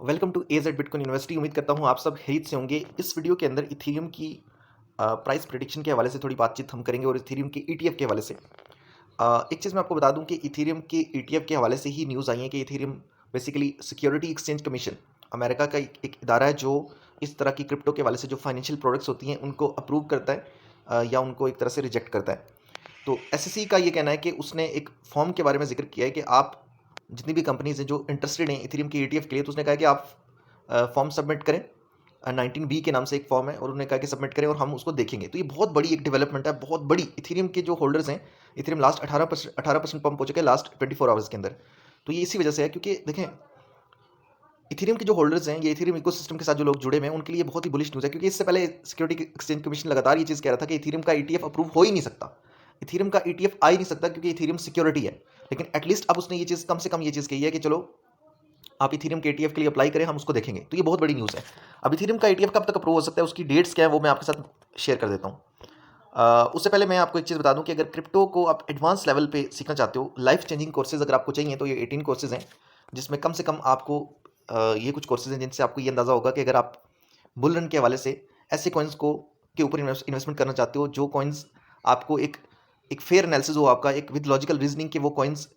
Welcome to AZ Bitcoin University. उम्मीद करता हूँ आप सब खैरियत से होंगे। इस वीडियो के अंदर इथेरियम की प्राइस प्रेडिक्शन के हवाले से थोड़ी बातचीत हम करेंगे और इथेरियम के ईटीएफ के हवाले से। एक चीज़ मैं आपको बता दूं कि इथेरियम के ईटीएफ के हवाले से ही न्यूज़ आई है कि Ethereum basically security exchange commission America का एक इदारा है जो इस तरह की क्रिप्टो के हवाले से जो फाइनेंशियल प्रोडक्ट्स होती हैं उनको अप्रूव करता है या उनको एक तरह से रिजेक्ट करता है। तो एसएससी का ये कहना है कि उसने एक फॉर्म के बारे में जिक्र किया है कि आप जितनी भी कंपनीज हैं जो इंटरेस्टेड हैं इथेरियम के ईटीएफ के लिए, तो उसने कहा है कि आप फॉर्म सबमिट करें। 19B के नाम से एक फॉर्म है और उन्होंने कहा कि सबमिट करें और हम उसको देखेंगे। तो ये बहुत बड़ी एक डेवलपमेंट है, बहुत बड़ी। इथेरियम के जो होल्डर्स हैं, इथेरियम लास्ट 18% पंप हो चुके हैं लास्ट 24 आवर्स के अंदर। तो ये इसी वजह से है क्योंकि देखें, इथेरियम के जो होल्डर्स हैं, ये इथेरियम इकोसिस्टम के साथ जो लोग जुड़े हुए हैं, उनके लिए बहुत ही बुलिश न्यूज़ है क्योंकि इससे पहले सिक्योरिटी एक्सचेंज कमीशन लगातार ये चीज़ कह रहा था कि इथेरियम का ईटीएफ अप्रूव हो ही नहीं सकता, इथेरियम का ईटीएफ आ ही नहीं सकता क्योंकि इथेरियम सिक्योरिटी है। लेकिन एटलीस्ट अब उसने ये चीज़ कम से कम ये चीज़ कही है कि चलो आप इथेरियम के ईटीएफ के लिए अप्लाई करें, हम उसको देखेंगे। तो ये बहुत बड़ी न्यूज़ है। अब इथेरियम का ईटीएफ कब तक अप्रूव हो सकता है, उसकी डेट्स क्या है, वो मैं आपके साथ शेयर कर देता हूँ। उससे पहले मैं आपको एक चीज़ बता दूं कि अगर क्रिप्टो को आप एडवांस लेवल पे सीखना चाहते हो, लाइफ चेंजिंग कोर्सेज अगर आपको चाहिए, तो ये 18 कोर्सेज हैं जिसमें कम से कम आपको ये कुछ कोर्सेज हैं जिनसे आपको ये अंदाज़ा होगा कि अगर आप बुल रन के हवाले से ऐसे कॉइन्स को के ऊपर इन्वेस्टमेंट करना चाहते हो जो कॉइन्स आपको एक एक फेयर एनालिसिस हो आपका, एक विद लॉजिकल रीजनिंग के वो कॉइन्स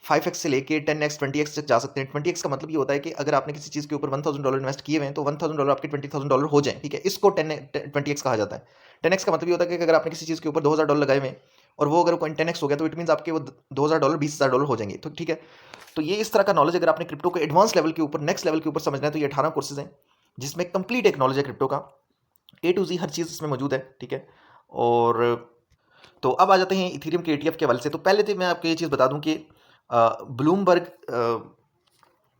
5x से लेके 10x 20x तक जा सकते हैं। 20x का मतलब ये होता है कि अगर आपने किसी चीज़ के ऊपर $1000 इन्वेस्ट किए हुए हैं तो $1000 आपके $20,000 हो जाए, ठीक है। इसको 20x कहा जाता है। 10x का मतलब ये होता है कि अगर आपने किसी चीज़ के ऊपर $2000 लगाए हुए हैं और वो अगर कोई 10x हो गया तो इट मीन्स आपके वो $2000 $20,000 हो जाएंगे, तो ठीक है। तो ये इस तरह का नॉलेज अगर आपने क्रिप्टो को एडवांस लेवल के ऊपर, नेक्स्ट लेवल के ऊपर समझना है, तो ये 18 कोर्सेज हैं जिसमें कंप्लीट एक नॉलेज है क्रिप्टो का, ए टू जी हर चीज़ इसमें मौजूद है, ठीक है। और तो अब आ जाते हैं इथेरियम के ईटीएफ के हवाले से। तो पहले तो मैं आपको ये चीज़ बता दूं कि ब्लूमबर्ग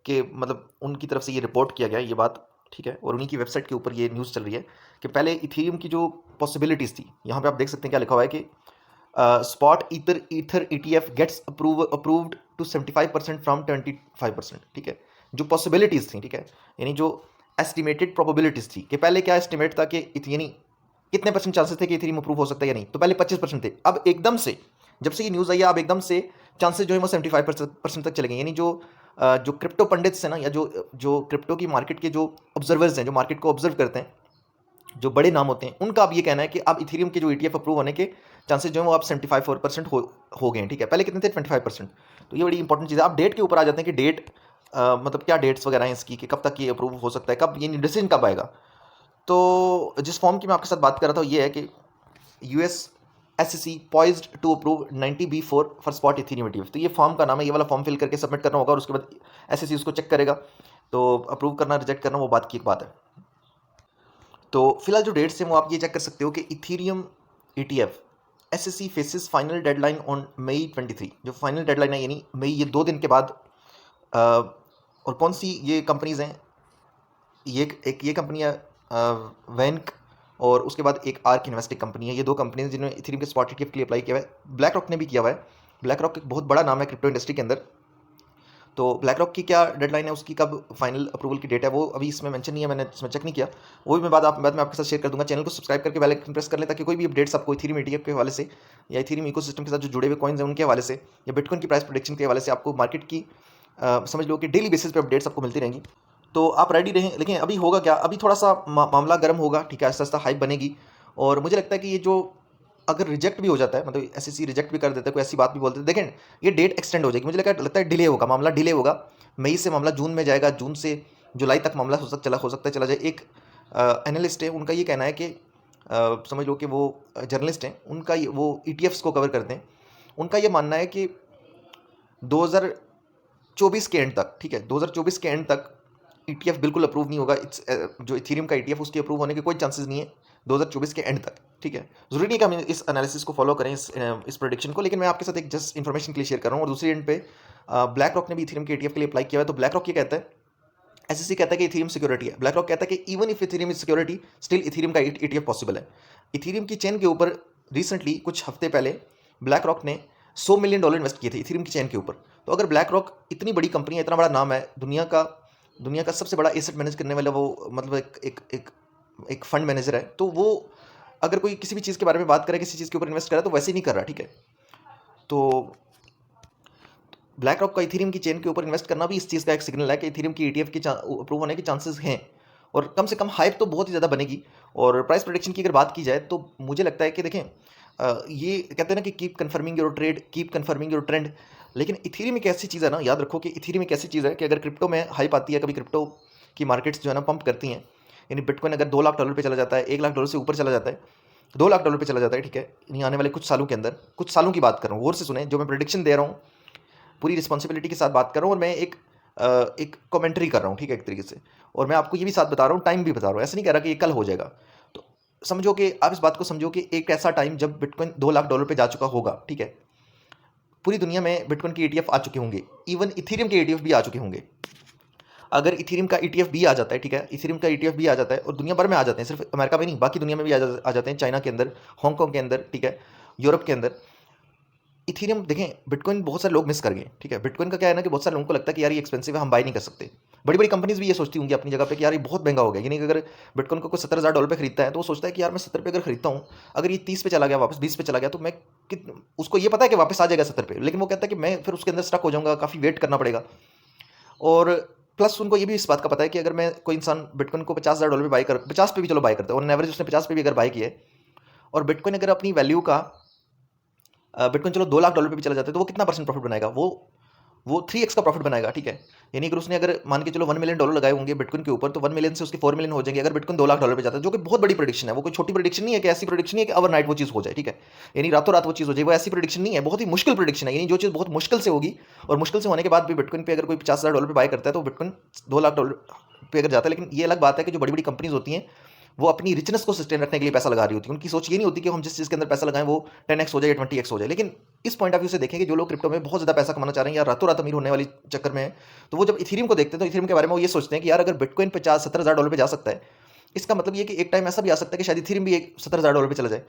के मतलब उनकी तरफ से ये रिपोर्ट किया गया है ये बात, ठीक है, और उन्हीं की वेबसाइट के ऊपर ये न्यूज़ चल रही है कि पहले इथेरियम की जो पॉसिबिलिटीज़ थी, यहाँ पे आप देख सकते हैं क्या लिखा हुआ है कि spot ether ETF gets approved to 75% from 25%, ठीक है। जो पॉसिबिलिटीज़ थी, ठीक है, यानी जो एस्टिमेटेड प्रोबेबिलिटीज़ थी कि पहले क्या एस्टिमेट था कि यानी कितने परसेंट चांसेस थे कि इथेरियम अप्रूव हो सकता है या नहीं, तो पहले 25% थे। अब एकदम से जब से ये न्यूज़ आई है, अब एकदम से चांसेस जो है वो 75% तक चले गए। यानी जो क्रिप्टो पंडित्स हैं ना, या जो जो क्रिप्टो की मार्केट के जो ऑब्जर्वर्स हैं, जो मार्केट को ऑब्जर्व करते हैं, जो बड़े नाम होते हैं, उनका अब ये कहना है कि अब इथेरियम के जो ईटीएफ अप्रूव होने के चांसेस जो है वो अब 75% हो गए हैं, ठीक है। पहले कितने थे? 25%। तो ये बड़ी इंपॉर्टेंट चीज़ है। अब डेट के ऊपर आ जाते हैं कि डेट मतलब क्या डेट्स वगैरह हैं इसकी, कि कब तक ये अप्रूव हो सकता है, कब ये डिसीजन कब आएगा। तो जिस फॉर्म की मैं आपके साथ बात कर रहा था ये है कि US SSC poised to approve 90B for spot Ethereum ETF. तो ये फॉर्म का नाम है, ये वाला फॉर्म फिल करके सबमिट करना होगा और उसके बाद एसएससी उसको चेक करेगा। तो अप्रूव करना रिजेक्ट करना वो बात की एक बात है। तो फिलहाल जो डेट्स हैं वो आप ये चेक कर सकते हो कि Ethereum ETF SSC faces final deadline on May 23। जो फाइनल डेडलाइन है यानी मई, ये 2 दिन के बाद। और कौन सी ये कंपनीज हैं? ये कंपनी है वैंक, और उसके बाद एक आर्क इन्वेस्टिक कंपनी है। ये 2 कंपनी हैं जिन्होंने इथेरियम के स्पॉट ईटीएफ के लिए अप्लाई किया है। ब्लैक रॉक ने भी किया हुआ है। ब्लैक रॉक एक बहुत बड़ा नाम है क्रिप्टो इंडस्ट्री के अंदर। तो ब्लैक रॉक की क्या डेडलाइन है, उसकी कब फाइनल अप्रूवल की डेट है, वो अभी इसमें मेंशन नहीं है, मैंने इसमें चेक नहीं किया। वो भी मैं बाद में आपके साथ शेयर कर दूंगा। चैनल को सब्सक्राइब करके बेल आइकन प्रेस कर लें ताकि कोई भी अपडेट्स आपको इथेरियम ईटीएफ के हवाले से या इथेरियम इकोसिस्टम के साथ जो जुड़े हुए कॉइन्स हैं उनके हवाले से, या बिटकॉइन की प्राइस प्रेडिक्शन के हवाले से आपको मार्केट की समझ लो कि डेली बेसिस पे अपडेट्स आपको मिलती रहेंगी। तो आप रेडी रहें। लेकिन अभी होगा क्या, अभी थोड़ा सा मामला गर्म होगा, ठीक है, आस्ता आस्ता हाइप बनेगी। और मुझे लगता है कि ये जो अगर रिजेक्ट भी हो जाता है, मतलब एसएससी रिजेक्ट भी कर देता है, कोई ऐसी बात भी बोलते हैं, देखें ये डेट एक्सटेंड हो जाएगी। मुझे लगता है डिले होगा, मामला डिले होगा। मई से मामला जून में जाएगा, जून से जुलाई तक मामला हो सकता है चला जाए। एक एनालिस्ट है, उनका ये कहना है कि समझ लो कि वो जर्नलिस्ट हैं, उनका वो ईटीएफ्स को कवर करते हैं। उनका ये मानना है कि 2024 के एंड तक, ठीक है, 2024 के एंड तक ईटीएफ बिल्कुल अप्रूव नहीं होगा। जो इथेरियम का ईटीएफ उसके अप्रूव होने के कोई चांसेस नहीं है 2024 के एंड तक, ठीक है। जरूरी नहीं कि हम इस एनालिसिस को फॉलो करें, इस प्रेडिक्शन को, लेकिन मैं आपके साथ एक जस्ट इन्फॉर्मेशन के लिए शेयर कर रहा हूँ। और दूसरी एंड पे ब्लैक रॉक ने भी इथेरियम के ईटीएफ के लिए अप्लाई किया है। तो ब्लैक रॉक ये कहता है, एसएससी कहता है कि इथेरियम सिक्योरिटी है, ब्लैक रॉक कहता है कि even if Ethereum is security still Ethereum का ईटीएफ पॉसिबल है। इथेरियम की चेन के ऊपर रिसेंटली कुछ हफ्ते पहले ब्लैक रॉक ने $100 मिलियन इन्वेस्ट किए थे इथेरियम की चेन के ऊपर। तो अगर ब्लैक रॉक इतनी बड़ी कंपनी है, इतना बड़ा नाम है, दुनिया का सबसे बड़ा एसेट मैनेज करने वाला वो, मतलब एक फंड मैनेजर है, तो वो अगर कोई किसी भी चीज़ के बारे में बात करे, किसी चीज़ के ऊपर इन्वेस्ट करे, तो वैसे ही नहीं कर रहा, ठीक है। तो ब्लैक रॉक का इथेरियम की चेन के ऊपर इन्वेस्ट करना भी इस चीज़ का एक सिग्नल है कि इथेरियम की ईटीएफ की अप्रूव होने के चांसेस हैं, और कम से कम हाइप तो बहुत ही ज़्यादा बनेगी। और प्राइस प्रेडिक्शन की अगर बात की जाए तो मुझे लगता है कि देखें, ये कहते हैं ना कि keep confirming your trade, keep confirming your trend. लेकिन इथेरियम एक ऐसी चीज़ है ना, याद रखो कि इथेरियम एक ऐसी चीज़ है कि अगर क्रिप्टो में हाइप आती है, कभी क्रिप्टो की मार्केट्स जो है ना पंप करती हैं, यानी बिटकॉइन अगर $2 लाख पे चला जाता है, $1 लाख से ऊपर चला जाता है, $2 लाख पे चला जाता है, ठीक है, यानी आने वाले कुछ सालों के अंदर, कुछ सालों की बात कर रहा हूँ, गौर से सुने, जो मैं प्रेडिक्शन दे रहा हूँ पूरी रिस्पॉन्सिबिलिटी के साथ बात कर रहा हूँ, और मैं एक कमेंट्री कर रहा हूँ, ठीक है, एक तरीके से। और मैं आपको ये भी साथ बता रहा हूँ, टाइम भी बता रहा हूँ, ऐसा नहीं कह रहा कि ये कल हो जाएगा। तो समझो कि आप इस बात को समझो कि एक ऐसा टाइम जब बिटकॉइन $2 लाख पे जा चुका होगा, ठीक है, पूरी दुनिया में बिटकॉइन के ईटीएफ आ चुके होंगे, इवन इथेरियम के ईटीएफ भी आ चुके होंगे। अगर इथेरियम का ईटीएफ भी आ जाता है, ठीक है, इथेरियम का ईटीएफ भी आ जाता है, और दुनिया भर में आ जाते हैं, सिर्फ अमेरिका में नहीं, बाकी दुनिया में भी आ जाते हैं, चाइना के अंदर, हांगकॉन्ग के अंदर, ठीक है, यूरोप के अंदर। इथेरियम देखें, बिटकॉइन बहुत सारे लोग मिस कर गए, ठीक है। बिटकॉइन का क्या है ना कि बहुत सारे लोगों को लगता है कि यार ये एक्सपेंसिव है, हम बाय नहीं कर सकते। बड़ी बड़ी कंपनीज भी ये सोचती होंगी अपनी जगह पे कि यार ये बहुत महंगा हो गया, यानी कि अगर बिटकॉइन को कोई $70,000 पे खरीदता है तो वो सोचता है कि यार मैं 70 पे अगर खरीदता हूँ, अगर ये 30 पे चला गया, वापस 20 पे चला गया, तो मैं उसको ये पता है कि वापस आ जाएगा 70 पे, लेकिन वो कहता है कि मैं फिर उसके अंदर स्टक हो जाऊंगा, काफ़ी वेट करना पड़ेगा। और प्लस उनको ये भी इस बात का पता है कि अगर मैं कोई इंसान बिटकॉइन को $50,000 पे बाय कर, 50 पे भी चलो बाय करता है, और एवरेज उसने 50 पे भी अगर बाय किया है, और बिटकॉइन अगर अपनी वैल्यू का बिटकॉइन चलो $2 लाख पे भी चला जाता है, तो वो कितना परसेंट प्रॉफिट बनाएगा? वो 3x का प्रॉफिट बनाएगा, ठीक है। यानी अगर उसने अगर मान के चलो $1 मिलियन लगाए होंगे बिटकॉइन के ऊपर, तो 1 मिलियन से उसके 4 मिलियन हो जाएंगे अगर बिटकॉइन $2 लाख पे जाता है, जो कि बहुत बड़ी प्रेडिक्शन है। वो कोई छोटी प्रेडिक्शन नहीं है कि ऐसी प्रेडिक्शन नहीं है कि ओवरनाइट वो चीज़ हो जाए, ठीक है, यानी रातों रात वो चीज़ हो जाए, वो ऐसी प्रेडिक्शन नहीं है, बहुत ही मुश्किल प्रेडिक्शन है, यानी जो चीज़ बहुत मुश्किल से होगी, और मुश्किल से होने के बाद भी बिटकॉइन पे अगर कोई $50,000 पे बाय करता है, तो बिटकॉइन $2 लाख पे अगर जाता है। लेकिन ये अलग बात है कि जो बड़ी बड़ी कंपनीज होती हैं, वो अपनी रिचनेस को सस्टेन रखने के लिए पैसा लगा रही होती है। उनकी सोच ये नहीं होती कि हम जिस चीज़ के अंदर पैसा लगाएं वो 10x हो जाए या 20x हो जाए। लेकिन इस पॉइंट ऑफ व्यू से देखें कि जो लोग क्रिप्टो में बहुत ज़्यादा पैसा कमाना चाह रहे हैं या रातों रात अमीर होने वाली चक्कर में है, तो वो जब इथेरियम को देखते हैं तो इथेरियम के बारे में वो ये सोचते हैं कि यार अगर बिटकॉइन $50,000-70,000 पे जा सकता है, इसका मतलब ये कि एक टाइम ऐसा भी आ सकता है कि शायद इथेरियम भी एक $70,000 पे चला जाए।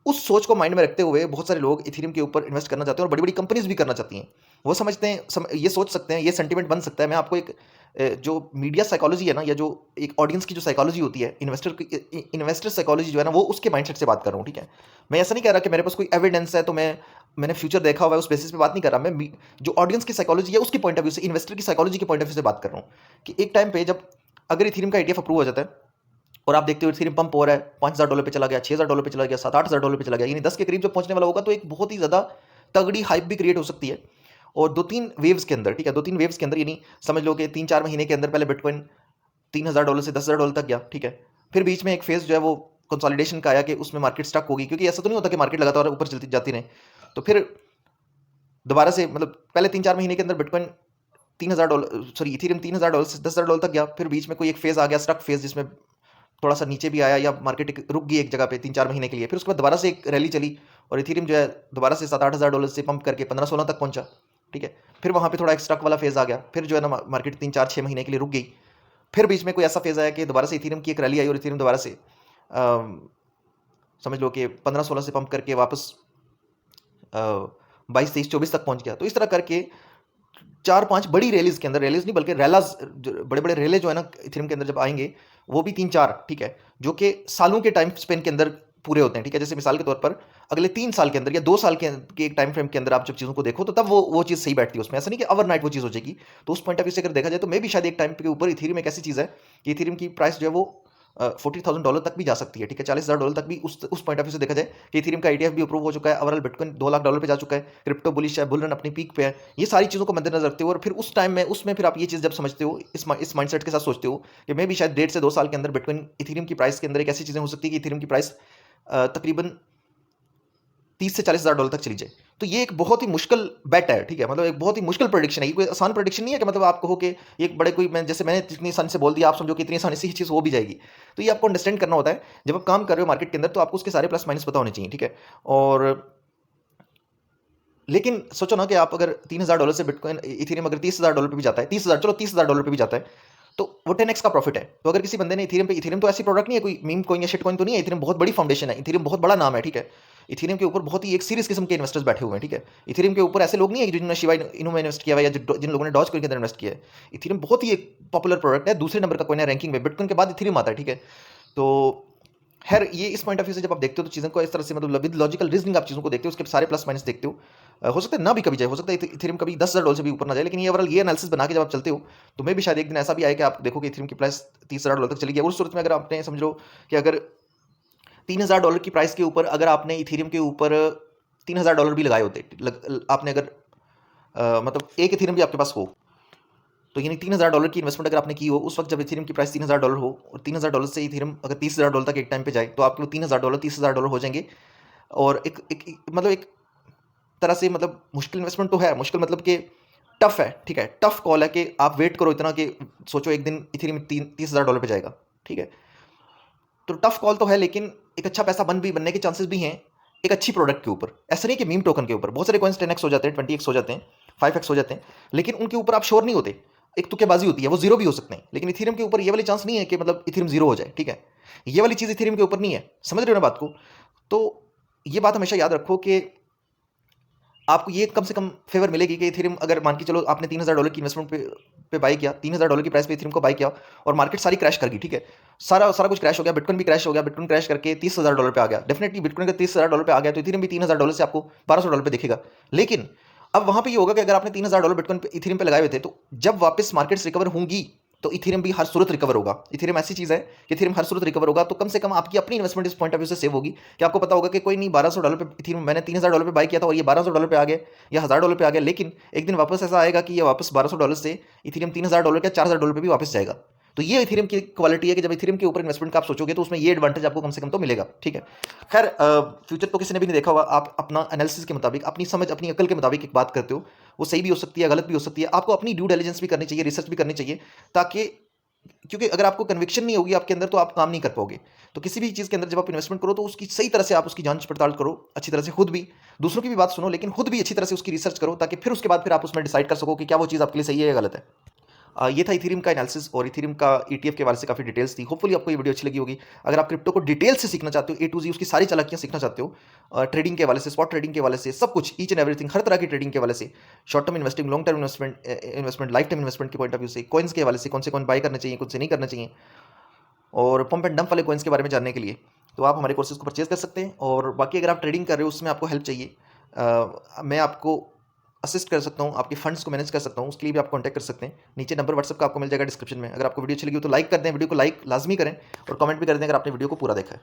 उस सोच को माइंड में रखते हुए बहुत सारे लोग इथेरियम के ऊपर इन्वेस्ट करना चाहते हैं, और बड़ी बड़ी कंपनीज भी करना चाहती हैं। वो समझते हैं, ये सोच सकते हैं, ये सेंटिमेंट बन सकता है। मैं आपको एक जो मीडिया साइकोलॉजी है ना, या जो एक ऑडियंस की जो साइकोलॉजी होती है, इन्वेस्टर साइकोलॉजी जो है ना, वो उसके माइंडसेट से बात कर रहा हूँ, ठीक है। मैं ऐसा नहीं कह रहा कि मेरे पास कोई एविडेंस है तो मैंने फ्यूचर देखा हुआ है उस बेसिस पे बात नहीं कर रहा। मैं जो ऑडियंस की साइकोलॉजी है उसकी पॉइंट ऑफ व्यू से, इन्वेस्टर की साइकोलॉजी के पॉइंट ऑफ व्यू से बात कर रहा हूँ कि एक टाइम पे जब अगर इथेरियम का ईटीएफ अप्रूव हो जाता है, और आप देखते हो इथेरियम पंप हो रहा है, $5,000 पे चला गया, $6,000 पे चला गया, $7,000-8,000 पे चला गया, यानी 10 के करीब जब पहुंचने वाला होगा, तो एक बहुत ही ज़्यादा तगड़ी हाइप भी क्रिएट हो सकती है। और 2-3 वेव्स के अंदर, ठीक है, 2-3 वेव्स के अंदर, यानी समझ लो कि 3-4 महीने के अंदर पहले बिटकॉइन $3,000 से $10,000 तक गया, ठीक है। फिर बीच में एक फेज जो है वो कंसोलिडेशन का आया कि उसमें मार्केट स्टक होगी, क्योंकि ऐसा तो नहीं होता कि मार्केट लगातार ऊपर चलती जाती रहे। तो फिर दोबारा से, मतलब पहले 3-4 महीने के अंदर बिटकॉइन इथेरियम $3,000 से $10,000 तक गया। फिर बीच में कोई एक फेज आ गया, स्टक फेज, जिसमें थोड़ा सा नीचे भी आया, या मार्केट रुक गई एक जगह पे 3-4 महीने के लिए। फिर उसके बाद दोबारा से एक रैली चली, और इथेरियम जो है दोबारा से $7-8,000 से पंप करके 15-16 तक पहुंचा, ठीक है। फिर वहां पे थोड़ा एक स्टक वाला फेज आ गया, फिर जो है ना मार्केट 3-4-6 महीने के लिए रुक गई। फिर बीच में कोई ऐसा फेज आया कि दोबारा से इथेरियम की एक रैली आई, और इथेरियम दोबारा से समझ लो कि 15-16 से पंप करके वापस 22-23-24 तक पहुंच गया। तो इस तरह करके 4-5 बड़ी रैलीज के अंदर, रैलीज नहीं बल्कि रैलाज, बड़े बड़े रैले जो है ना इथेरियम के अंदर जब आएंगे, वो भी 3-4, ठीक है, जो कि सालों के टाइम स्पेन के अंदर पूरे होते हैं, ठीक है। जैसे मिसाल के तौर पर अगले 3 साल के अंदर या 2 साल के एक टाइम फ्रेम के अंदर आप जब चीज़ों को देखो, तो तब वो चीज़ सही बैठती है उसमें। ऐसा नहीं कि ओवरनाइट वो चीज़ हो जाएगी। तो उस पॉइंट ऑफ व्यू से अगर देखा जाए, तो मैं भी शायद एक टाइम के ऊपर इथेरियम एक ऐसी चीज़ है कि इथेरियम की प्राइस जो है वो $40,000 तक भी जा सकती है, ठीक है, $40,000 तक भी। उस पॉइंट ऑफ व्यू से देखा जाए कि इथेरियम का ईटीएफ भी अप्रूव हो चुका है, ओवरऑल बिटकॉइन $2 लाख पे जा चुका है, क्रिप्टो बुलिश है, बुल रन अपनी पीक पे है। ये सारी चीज़ों को मद्देनजर रखते हो, और फिर उस टाइम में उसमें फिर आप ये चीज़ जब समझते हो, इस माइंडसेट के साथ सोचते हो कि मैं भी शायद 1.5 से 2 साल के अंदर बिटकॉइन इथेरियम की प्राइस के अंदर एक ऐसी चीज़ें हो सकती है कि इथेरियम की प्राइस तकरीबन 30 से $40,000 तक चली जाए। तो ये एक बहुत ही मुश्किल बेट है, ठीक है, मतलब एक बहुत ही मुश्किल प्रेडिक्शन है। ये कोई आसान प्रेडिक्शन नहीं है कि मतलब आप कहो कि एक बड़े कोई, जैसे मैंने इतनी आसानी से बोल दिया, आप समझो कि इतनी आसानी से ही चीज़ हो भी जाएगी। तो ये आपको अंडरस्टैंड करना होता है जब आप काम कर रहे हो मार्केट के अंदर, तो आपको उसके सारे प्लस माइनस पता होने चाहिए, ठीक है। और लेकिन सोचो ना कि आप अगर $3,000 से बिटकॉइन इथेरियम अगर $30,000 पे भी जाता है, 30,000 चलो $30,000 पे भी जाता है, तो वो 10x का प्रॉफिट है। तो अगर किसी बंदे ने इथेरियम तो ऐसी प्रोडक्ट नहीं है, कोई मीम कॉइन या शिट कॉइन तो नहीं है, इथेरियम बहुत बड़ी फाउंडेशन है, इथेरियम बहुत बड़ा नाम है, ठीक है। इथेरियम के ऊपर बहुत ही एक सीरियस किस्म के इन्वेस्टर्स बैठे हुए हैं, ठीक है। इथेरियम के ऊपर ऐसे लोग नहीं है जिन्होंने शिबा इनू में इन्वेस्ट किया हुआ है, या जिन लोगों ने डॉज कॉइन के अंदर इन्वेस्ट किया है। इथेरियम बहुत ही एक पॉपुलर प्रोडक्ट है, दूसरे नंबर का कॉइन है रैंकिंग में, बिटकॉइन के बाद इथेरियम आता है, ठीक है। तो खैर ये इस पॉइंट ऑफ व्यू से जब आप देखते हो तो चीज़ों को इस तरह से मतलब विद लॉजिकल रीजनिंग आप चीज़ों को देखते हो, उसके सारे प्लस माइनस देखते हो। हो सकता है ना भी कभी जाए, हो सकता है इथेरियम कभी $10,000 से भी ऊपर ना जाए, लेकिन ये ओवरऑल ये एनालिसिस बना के जब आप चलते हो तो मे भी शायद एक दिन ऐसा भी आए कि आप देखो कि इथेरियम की प्राइस $30,000 तक चली गई। उस सूरत में अगर आपने समझ लो कि अगर $3,000 की प्राइस के ऊपर अगर आपने इथेरियम के ऊपर $3,000 भी लगाए होते, आपने अगर मतलब एक इथेरियम भी आपके पास हो, तो यानी $3,000 की इन्वेस्टमेंट अगर आपने की हो उस वक्त जब इथेरियम की प्राइस $3,000 हो, और $3,000 से इथेरियम अगर $30,000 तक एक टाइम पे जाए, तो आपके वो $3,000 हो जाएंगे। और मतलब एक तरह से मतलब मुश्किल इन्वेस्टमेंट तो है, मुश्किल मतलब कि टफ है, ठीक है, टफ कॉल है कि आप वेट करो इतना कि सोचो एक दिन इथेरियम $30,000 पे जाएगा, ठीक है। तो टफ कॉल तो है, लेकिन एक अच्छा पैसा बनने के चांसेस भी हैं एक अच्छी प्रोडक्ट के ऊपर। ऐसा नहीं कि मीम टोकन के ऊपर बहुत सारे कॉइन्स 10x हो जाते हैं, 20x हो जाते हैं, 5x हो जाते हैं, लेकिन उनके ऊपर आप श्योर नहीं होते, एक तुक्केबाजी होती है, वो जीरो भी हो सकते हैं। लेकिन इथेरियम के ऊपर ये वाली चांस नहीं है कि मतलब इथेरियम जीरो हो जाए, ठीक है, ये वाली चीज़ इथेरियम के ऊपर नहीं है। समझ रहे हो ना बात को? तो ये बात हमेशा याद रखो कि आपको ये कम से कम फेवर मिलेगी कि इथेरियम अगर मान के चलो आपने $3,000 की इन्वेस्टमेंट पे बाई किया, $3,000 की प्राइस पे इथेरियम को बाई किया और मार्केट सारी क्रैश कर गई, ठीक है, सारा सारा कुछ क्रैश हो गया, बिटकॉइन भी क्रैश हो गया, बिटकॉइन क्रैश करके $30,000 पे आ गया। डेफिनेटली बिटकॉइन का $30,000 पे आ गया तो इथेरियम भी $3,000 से आपको $1,200 पे दिखेगा। लेकिन अब वहां पे ये होगा कि अगर आपने $3,000 बिटकॉइन पे इथेरियम पे लगाए हुए थे, तो जब वापस मार्केट्स रिकवर होंगी तो इथेरियम भी हर सूरत रिकवर होगा। इथेरियम ऐसी चीज है कि इथेरियम हर सूरत रिकवर होगा, तो कम से कम आपकी अपनी इन्वेस्टमेंट इस पॉइंट ऑफ व्यू से सेव होगी कि आपको पता होगा कि कोई नहीं, $1,200 पे इथेरियम मैंने $3,000 पे बाई किया था और ये $1,200 पे आ गया या $1,000 पे आ गया, लेकिन एक दिन वापस ऐसा आएगा कि ये वापस $1,200 से इथेरियम $3,000 का $4,000 पे भी वापस जाएगा। तो ये इथेरियम की क्वालिटी है कि जब इथेरियम के ऊपर इन्वेस्टमेंट का आप सोचोगे तो उसमें ये एडवांटेज आपको कम से कम तो मिलेगा, ठीक है। खैर फ्यूचर तो किसी ने भी नहीं देखा होगा, आप अपना एनालिसिस के मुताबिक, अपनी समझ, अपनी अकल के मुताबिक एक बात करते हो, वो सही भी हो सकती है, गलत भी हो सकती है। आपको अपनी ड्यू डिलिजेंस भी करनी चाहिए, रिसर्च भी करनी चाहिए, ताकि क्योंकि अगर आपको कन्विक्शन नहीं होगी आपके अंदर तो आप काम नहीं कर पाओगे। तो किसी भी चीज़ के अंदर जब आप इन्वेस्टमेंट करो तो उसकी सही तरह से आप उसकी जांच पड़ताल करो अच्छी तरह से, खुद भी, दूसरों की भी बात सुनो, लेकिन खुद भी अच्छी तरह से उसकी रिसर्च करो, ताकि फिर उसके बाद फिर आप उसमें डिसाइड कर सको कि क्या वो चीज़ आपके लिए सही है या गलत है। ये था इथेरियम का एनालिसिस और इथेरियम का ईटीएफ के बारे से काफ़ी डिटेल्स थी। होपफुली आपको ये वीडियो अच्छी लगी होगी। अगर आप क्रिप्टो को डिटेल से सीखना चाहते हो, ए टू जी उसकी सारी चालाकियाँ सीखना चाहते हो, ट्रेडिंग के वाले से, स्पॉट ट्रेडिंग के वाले से, सब कुछ, ईच एंड एवरीथिंग, हर तरह की ट्रेडिंग के वाले से, short term investing, long term investment, life time investment के पॉइंट ऑफ व्यू से, कॉइन्स के वाले से, कौन से कॉइन बाय करने चाहिए, कौन से नहीं करना चाहिए, और पंप एंड डंप वाले कॉइन्स के बारे में जानने के लिए तो आप हमारे कोर्सेज को परचेज कर सकते हैं। और बाकी अगर आप ट्रेडिंग कर रहे हो उसमें आपको हेल्प चाहिए, मैं आपको असिस्ट कर सकता हूँ, आपके फंड्स को मैनेज कर सकता हूँ, उसके लिए भी आप कॉन्टैक्ट कर सकते हैं। नीचे नंबर व्हाट्सएप का आपको मिल जाएगा डिस्क्रिप्शन में। अगर आपको वीडियो अच्छी लगी हो तो लाइक कर दें, वीडियो को लाइक लाजमी करें और कमेंट भी कर दें अगर आपने वीडियो को पूरा देखा है।